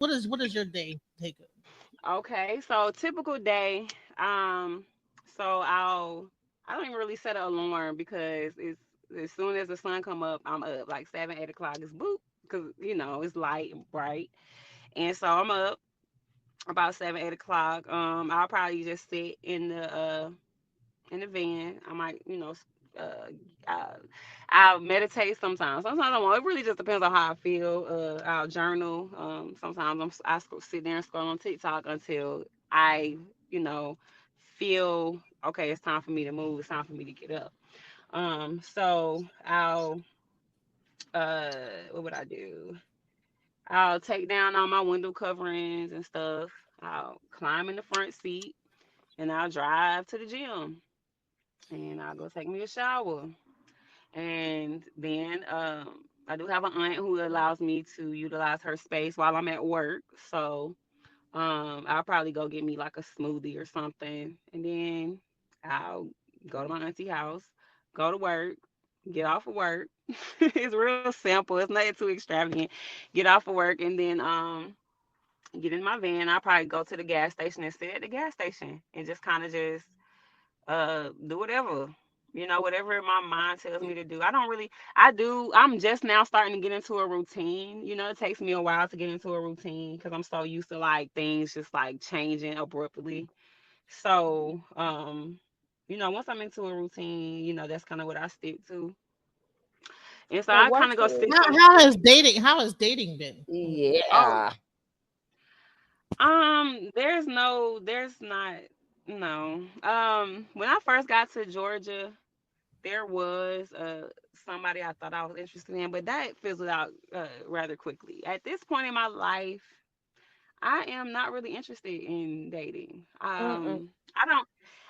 What is your day take? Okay, so typical day. Um, so I don't even really set an alarm because it's as soon as the sun come up, I'm up like 7, 8 o'clock. It's boop because it's light and bright, and so I'm up about 7, 8 o'clock. I'll probably just sit in the van. I might, uh, I, I'll meditate sometimes. Sometimes I won't. It really just depends on how I feel. I'll journal. Sometimes sit there and scroll on TikTok until I, you know, feel okay. It's time for me to move. It's time for me to get up. So I'll, uh, what would I do? I'll take down all my window coverings and stuff. I'll climb in the front seat and I'll drive to the gym and I'll go take me a shower. And then I do have an aunt who allows me to utilize her space while I'm at work. So I'll probably go get me like a smoothie or something. And then I'll go to my auntie house, go to work, get off of work. It's real simple. It's nothing too extravagant. Get off of work and then get in my van. I'll probably go to the gas station and sit at the gas station and just kind of just do whatever, whatever my mind tells me to do. I'm just now starting to get into a routine. It takes me a while to get into a routine because I'm so used to like things just like changing abruptly. So once I'm into a routine, that's kind of what I stick to. And so So I kind what's of go sit your How has dating been? oh yeah. there's not no when I first got to Georgia there was somebody I thought I was interested in, but that fizzled out rather quickly. At this point in my life, I am not really interested in dating. Mm-mm. I don't.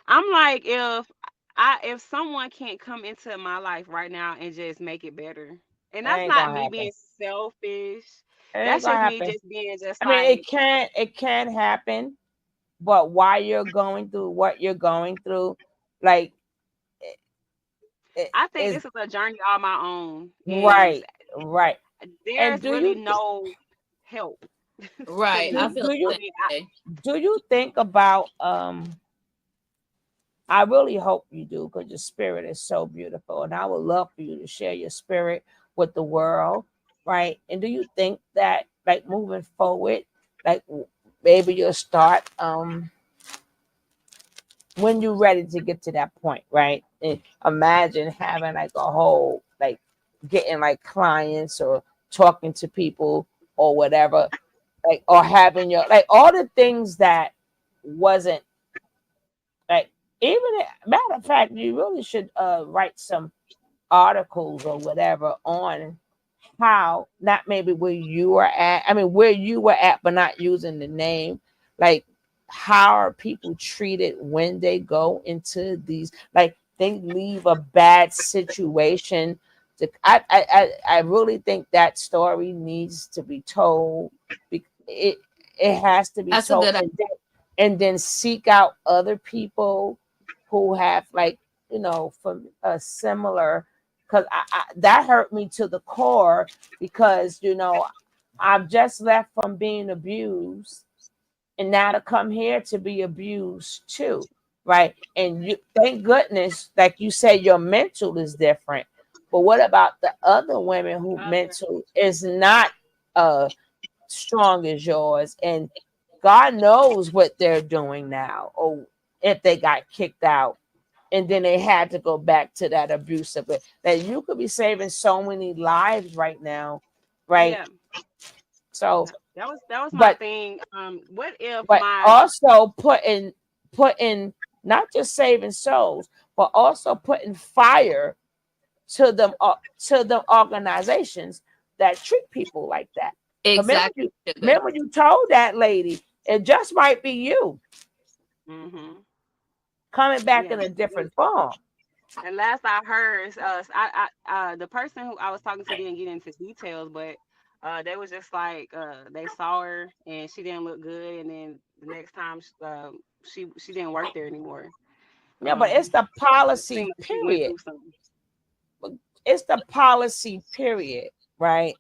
I'm like if someone can't come into my life right now and just make it better, and That that's ain't not gonna me happen. being selfish. It ain't That's gonna just me happen. just being just I mean, like it can happen, but while you're going through what you're going through, like it I think is this is a journey all my own, and right, right. And there's really no help for Right. I me. feel do the I you mean, same way. do you think about I really hope you do because your spirit is so beautiful. And I would love for you to share your spirit with the world, right? And do you think that, like, moving forward, like, maybe you'll start when you're ready to get to that point, right? And imagine having like a whole, like, getting like clients or talking to people or whatever, like, or having your, like, all the things that wasn't like, even matter of fact, you really should write some articles or whatever on how, not maybe where you are at. I mean, where you were at, but not using the name. Like, how are people treated when they go into these? Like, they leave a bad situation. I really think that story needs to be told. It has to be That's a told, good idea. and then seek out other people who have, like, from a similar, because that hurt me to the core, because I've just left from being abused, and now to come here to be abused too, right? And you, thank goodness, like you said, your mental is different. But what about the other women who other mental is not strong as yours, and God knows what they're doing now, or if they got kicked out and then they had to go back to that abusive. That you could be saving so many lives right now, right? yeah. So, That was my but thing. What if but my also putting not just saving souls, but also putting fire to the organizations that treat people like that. 'Cause Exactly, sugar. remember you told that lady it just might be you hmm coming back yeah. in a different form. And last I heard, the person who I was talking to didn't get into details, but they was just like they saw her and she didn't look good, and then the next time she didn't work there anymore. Yeah, but it's the It seemed policy like she went period. through something. It's the policy period, right?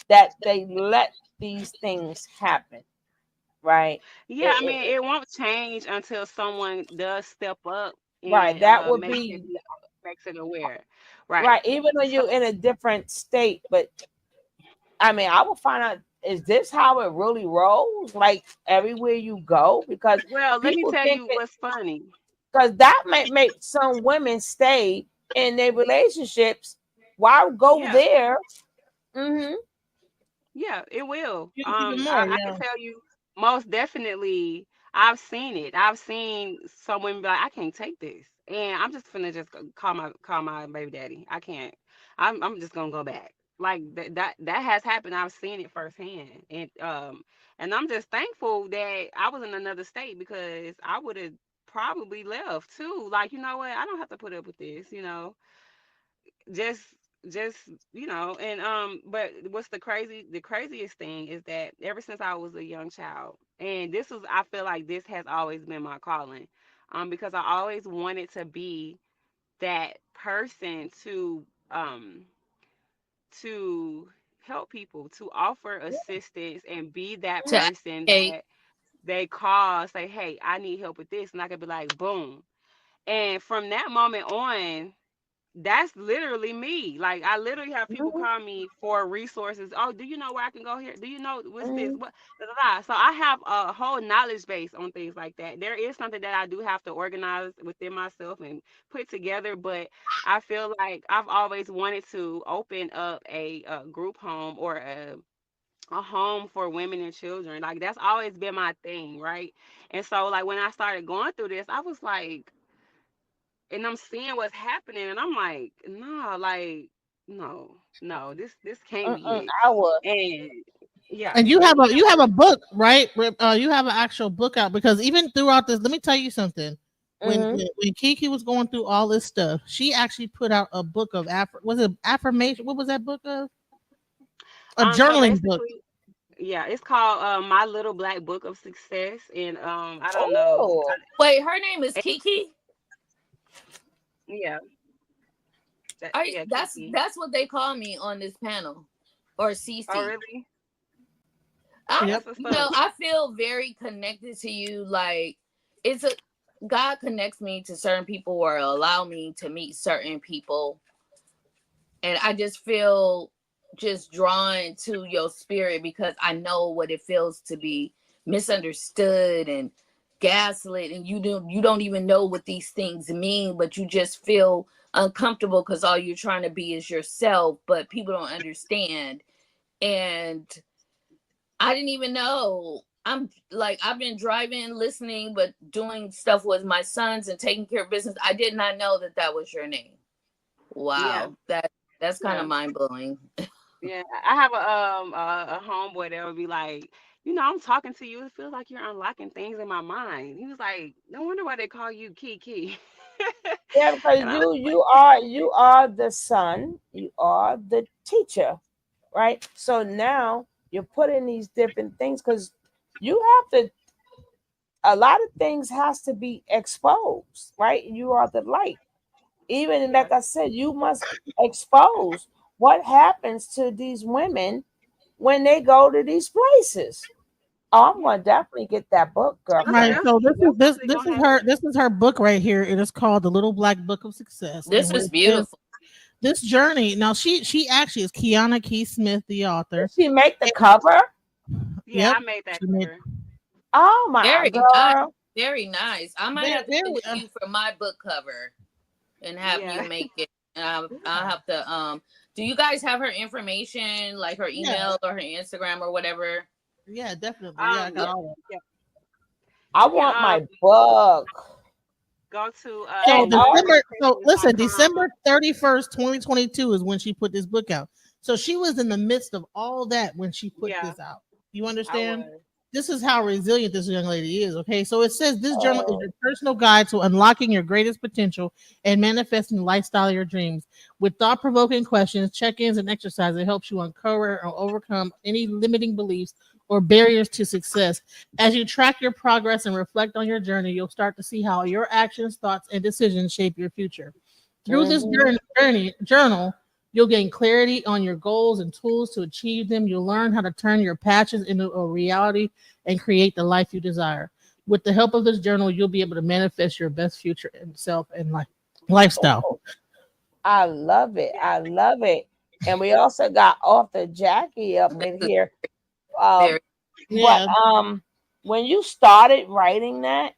that they let these things happen, right? Yeah, I It, mean, it won't change until someone does step up right. and That would be makes it aware. Right. right. Even though So, you're in a different state, but I mean, I will find out, is this how it really rolls? Like everywhere you go, because well, let me people tell think you that, what's funny. because that might make some women stay in their relationships. Why go Yeah, there? Hmm. yeah, it will. Even more, I can yeah. tell you most definitely. I've seen it. I've seen some women be like, I can't take this, and I'm just finna just call my baby daddy. I can't. I'm just gonna go back. Like that has happened. I've seen it firsthand, and I'm just thankful that I was in another state because I would have probably left too. Like, you know what? I don't have to put up with this. Just just and but what's the craziest thing is that ever since I was a young child, and I feel like this has always been my calling, because I always wanted to be that person um to help people, to offer assistance, and be that To person advocate. that they call, say, hey, I need help with this, and I could be like, boom. And from that moment on, that's literally me. Like, I literally have people Hmm. call me for resources. Oh, do you know where I can go here? Do you know what's this? Hmm. What? Da, da, da. So I have a whole knowledge base on things like that. There is something that I do have to organize within myself and put together, but I feel like I've always wanted to open up a group home or a home for women and children. Like, that's always been my thing, right? And so, like, when I started going through this, I was like, and I'm seeing what's happening, and I'm like, no, like, no, no, this can't be it. I would. And yeah, And you it have a wouldn't you have work. a book, right? You have an actual book out because even throughout this, let me tell you something. When, Hmm. when when Kiki was going through all this stuff, she actually put out a book of was it affirmation? What was that book of? A So journaling book. basically, yeah, it's called My Little Black Book of Success, and I don't know, Oh, Wait, her name is Kiki. yeah, yeah, That's Kiki. that's what they call me on this panel, or Oh, CC. really? Yep. That's what's up. I feel very connected to you. Like, it's a God connects me to certain people or allow me to meet certain people, and I just feel just drawn to your spirit because I know what it feels to be misunderstood and gaslit, and you don't even know what these things mean, but you just feel uncomfortable because all you're trying to be is yourself, but people don't understand. And I didn't even know. I'm like, I've been driving, listening, but doing stuff with my sons and taking care of business. I did not know that that was your name. Yeah, Wow, that's kind yeah. of mind blowing. Yeah, I have a homeboy that would be like, I'm talking to you. It feels like you're unlocking things in my mind. He was like, no wonder why they call you Kiki. yeah, because And I you was like, you are you are the son, you are the teacher, right? So now you're putting these different things because you have to. A lot of things has to be exposed, right? You are the light. Even yeah, like I said, you must expose what happens to these women when they go to these places. Oh, I'm yeah. gonna definitely get that book, I'm Right. girlfriend. So definitely gonna have to. this is her book right here. It is called The Little Black Book of Success. And This what is it says, beautiful. this journey. Now she actually is Kiana Key Smith, the Did author. she make the cover? Yeah, Yep. I made that She made cover. Oh my Very nice. girl. Very nice. I might very, have to very get with you for my book cover and have you Yeah. make it. And I'll have to do you guys have her information, like her yeah, email or her Instagram or whatever? yeah, definitely. Yeah, I Yeah. got all that. Yeah. I You can want my book. go to So And all listen, AmazingChristians.com. December 31st, 2022 is when she put this book out. So she was in the midst of all that when she put Yeah, this out. You I understand? was. This is how resilient this young lady is. Okay. So it says this journal is oh, your personal guide to unlocking your greatest potential and manifesting the lifestyle of your dreams. With thought provoking questions, check ins, and exercise, it helps you uncover or overcome any limiting beliefs or barriers to success. As you track your progress and reflect on your journey, you'll start to see how your actions, thoughts, and decisions shape your future. Through this mhm. journey journal, You'll gain clarity on your goals and tools to achieve them. You'll learn how to turn your passions into a reality and create the life you desire. With the help of this journal, you'll be able to manifest your best future and self and lifestyle. Oh, I love it. I love it. And we also got author Jackie up in here. Very But Yeah. when you started writing that,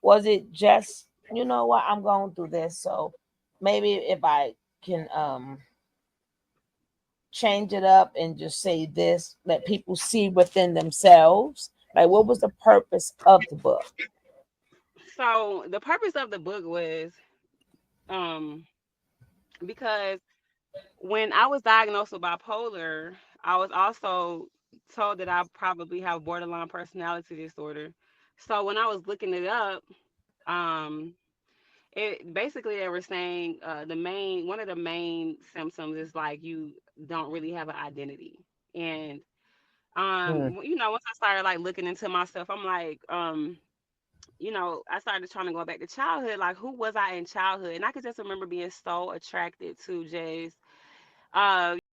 was it just, you know what, I'm going through this, so maybe if I can change it up and just say this, let people see within themselves. Like, what was the purpose of the book? So the purpose of the book was because when I was diagnosed with bipolar, I was also told that I probably have borderline personality disorder. So when I was looking it up, um, it basically they were saying the main one of the main symptoms is like you don't really have an identity. And Mm. once I started like looking into myself, I'm like, I started trying to go back to childhood. Like, who was I in childhood? And I could just remember being so attracted to just